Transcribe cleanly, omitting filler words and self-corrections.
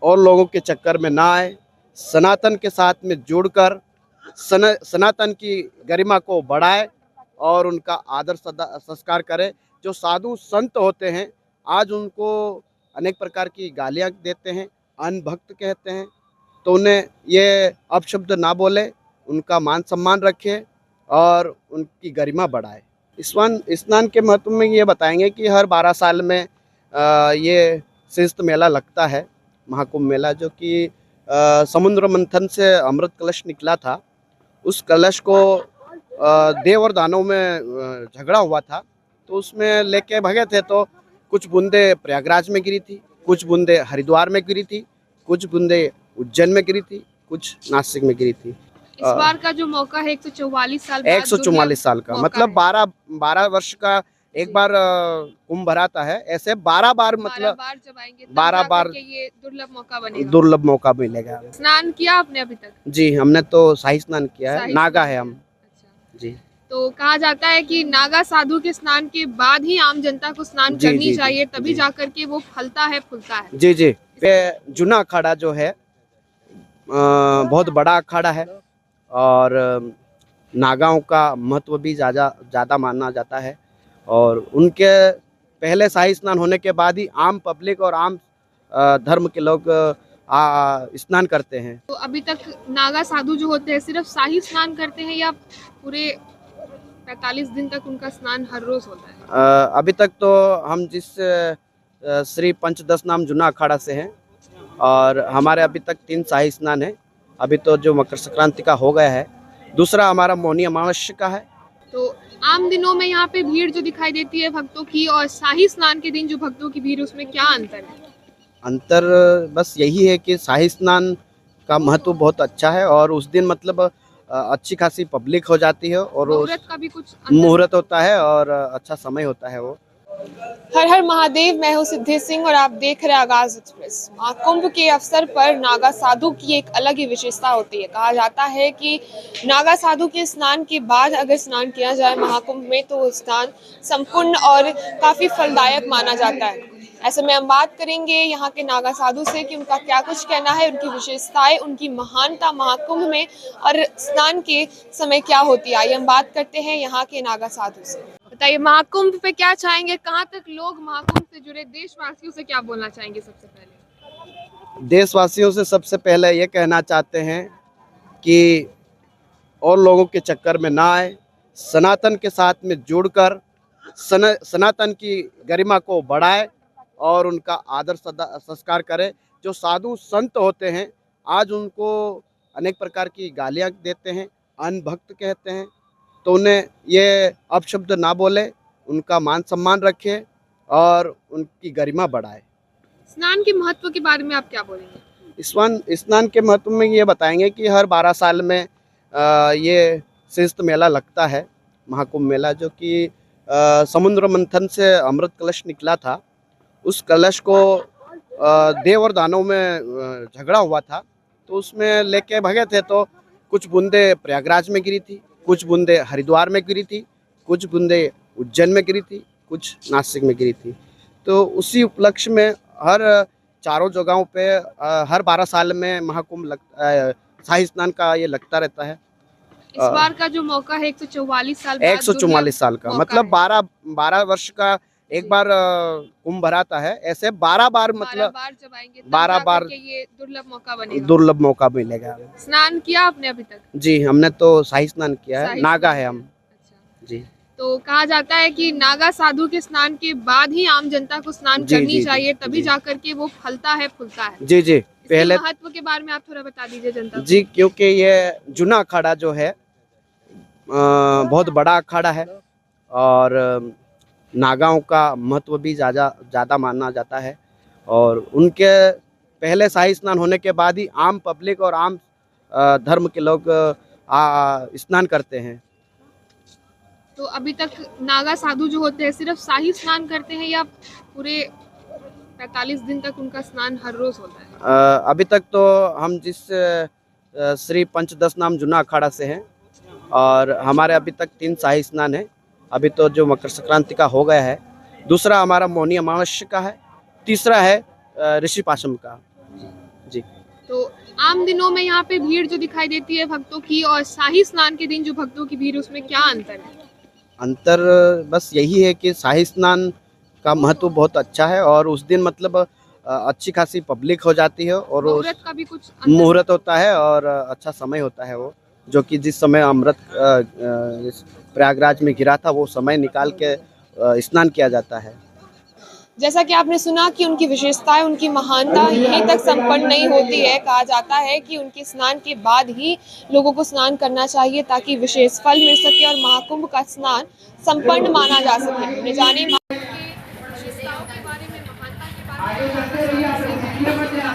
और लोगों के चक्कर में ना आए, सनातन के साथ में जुड़कर सनातन की गरिमा को बढ़ाए और उनका आदर संस्कार करे। जो साधु संत होते हैं आज उनको अनेक प्रकार की गालियाँ देते हैं, अनभक्त कहते हैं, तो उन्हें ये अपशब्द ना बोले, उनका मान सम्मान रखे और उनकी गरिमा बढ़ाए। स्नान के महत्व में ये बताएंगे कि हर 12 साल में ये सिंहस्थ मेला लगता है, महाकुंभ मेला, जो कि समुद्र मंथन से अमृत कलश निकला था। उस कलश को देव और दानव में झगड़ा हुआ था, तो उसमें लेके भगे थे, तो कुछ बूंदे प्रयागराज में गिरी थी, कुछ बूंदे हरिद्वार में गिरी थी, कुछ बूंदे उज्जैन में गिरी थी, कुछ नासिक में गिरी थी। इस बार का जो मौका है 144 साल बाद 144 साल का मतलब 12 वर्ष का एक बार कुंभ भराता है, ऐसे 12 बार मतलब 12 बार ये दुर्लभ मौका मिलेगा। स्नान किया आपने अभी तक? जी, हमने तो शाही स्नान किया है, नागा है हम। अच्छा। जी, तो कहा जाता है कि नागा साधु के स्नान के बाद ही आम जनता को स्नान करनी चाहिए, तभी जाकर के वो फलता है फूलता है। जी जी। जूना अखाड़ा जो है बहुत बड़ा अखाड़ा है और नागाओं का महत्व भी ज़्यादा माना जाता है, और उनके पहले शाही स्नान होने के बाद ही आम पब्लिक और आम धर्म के लोग स्नान करते हैं। तो अभी तक नागा साधु जो होते हैं सिर्फ शाही स्नान करते हैं या पूरे 45 दिन तक उनका स्नान हर रोज होता है? अभी तक तो हम जिस श्री पंचदश नाम जूना अखाड़ा से हैं और हमारे अभी तक 3 शाही स्नान है। अभी तो जो मकर संक्रांति का हो गया है, दूसरा हमारा मौनी अमावस्या का है। तो आम दिनों में यहाँ पे भीड़ जो दिखाई देती है भक्तों की, और शाही स्नान के दिन जो भक्तों की भीड़, उसमें क्या अंतर है? अंतर बस यही है कि शाही स्नान का महत्व बहुत अच्छा है और उस दिन मतलब अच्छी खासी पब्लिक हो जाती है और मुहूर्त का भी कुछ मुहूर्त होता है और अच्छा समय होता है वो। हर हर महादेव। मैं हूँ सिद्धि सिंह और आप देख रहे हैं आगाज एक्सप्रेस। महाकुंभ के अवसर पर नागा साधु की एक अलग ही विशेषता होती है। कहा जाता है कि नागा साधु के स्नान के बाद अगर स्नान किया जाए महाकुंभ में तो स्नान संपूर्ण और काफी फलदायक माना जाता है। ऐसे में हम बात करेंगे यहाँ के नागा साधु से कि उनका क्या कुछ कहना है, उनकी विशेषताएं, उनकी महानता महाकुंभ में और स्नान के समय क्या होती है। आइए हम बात करते हैं यहाँ के नागा साधु से। बताइए, महाकुंभ पे क्या चाहेंगे, कहाँ तक लोग महाकुंभ से जुड़े, देशवासियों से क्या बोलना चाहेंगे? सबसे पहले देशवासियों से सबसे पहले ये कहना चाहते हैं कि और लोगों के चक्कर में ना आए, सनातन के साथ में जुड़कर सनातन की गरिमा को बढ़ाए और उनका आदर संस्कार करे। जो साधु संत होते हैं आज उनको अनेक प्रकार की गालियाँ देते हैं, अनभक्त कहते हैं, तो उन्हें ये अपशब्द ना बोले, उनका मान सम्मान रखे और उनकी गरिमा बढ़ाए। स्नान के महत्व के बारे में आप क्या बोलेंगे? स्नान के महत्व में ये बताएंगे कि हर 12 साल में ये सिंहस्थ मेला लगता है, महाकुंभ मेला, जो कि समुद्र मंथन से अमृत कलश निकला था। उस कलश को देव और दानव में झगड़ा हुआ था, तो उसमें लेके भगे थे, तो कुछ बूंदे प्रयागराज में गिरी थी, कुछ बूंदे हरिद्वार में गिरी थी, कुछ बूंदे उज्जैन में गिरी थी, कुछ नासिक में गिरी थी। तो उसी उपलक्ष्य में हर चारों जगहों पे हर 12 साल में महाकुंभ शाही स्नान का ये लगता रहता है। इस बार का जो मौका है 144 साल बाद 144 साल का मतलब 12 वर्ष का एक बार कुंभ भराता है, ऐसे 12 बार मतलब 12 बार ये दुर्लभ मौका मिलेगा। स्नान किया आपने अभी तक? जी, हमने तो शाही स्नान किया है, नागा है हम। अच्छा। जी। तो कहा जाता है कि नागा साधु के स्नान के बाद ही आम जनता को स्नान करनी चाहिए, तभी जाकर के वो फलता है फूलता है। जी जी। पहले महत्व के बारे में आप थोड़ा बता दीजिए जनता को। जी, क्योंकि ये जूना अखाड़ा जो है बहुत बड़ा अखाड़ा है और नागाओं का महत्व भी ज़्यादा माना जाता है, और उनके पहले शाही स्नान होने के बाद ही आम पब्लिक और आम धर्म के लोग स्नान करते हैं। तो अभी तक नागा साधु जो होते हैं सिर्फ शाही स्नान करते हैं या पूरे 45 दिन तक उनका स्नान हर रोज होता है? अभी तक तो हम जिस श्री पंचदश नाम जूना अखाड़ा से हैं और हमारे अभी तक 3 शाही स्नान है। अभी तो जो मकर संक्रांति का हो गया है, दूसरा हमारा मौनी अमावस्या का है, तीसरा है ऋषि पाशम का। जी। तो आम दिनों में यहाँ पे भीड़ जो दिखाई देती है भक्तों की और शाही स्नान के दिन जो भक्तों की भीड़, उसमें क्या अंतर है? अंतर बस यही है कि शाही स्नान का महत्व बहुत अच्छा है और उस दिन मतलब अच्छी खासी पब्लिक हो जाती है और मुहूर्त का भी कुछ अंतर मुहूर्त होता है और अच्छा समय होता है वो, जो कि जिस समय अमृत इस प्रयागराज में गिरा था वो समय निकाल के स्नान किया जाता है। जैसा कि आपने सुना कि उनकी विशेषताएं, उनकी महानता यहीं तक संपन्न नहीं होती है। कहा जाता है कि उनके स्नान के बाद ही लोगों को स्नान करना चाहिए ताकि विशेष फल मिल सके और महाकुंभ का स्नान संपन्न माना जा सके। हमने जाने विशेषताओं के बारे में, महानता के बारे में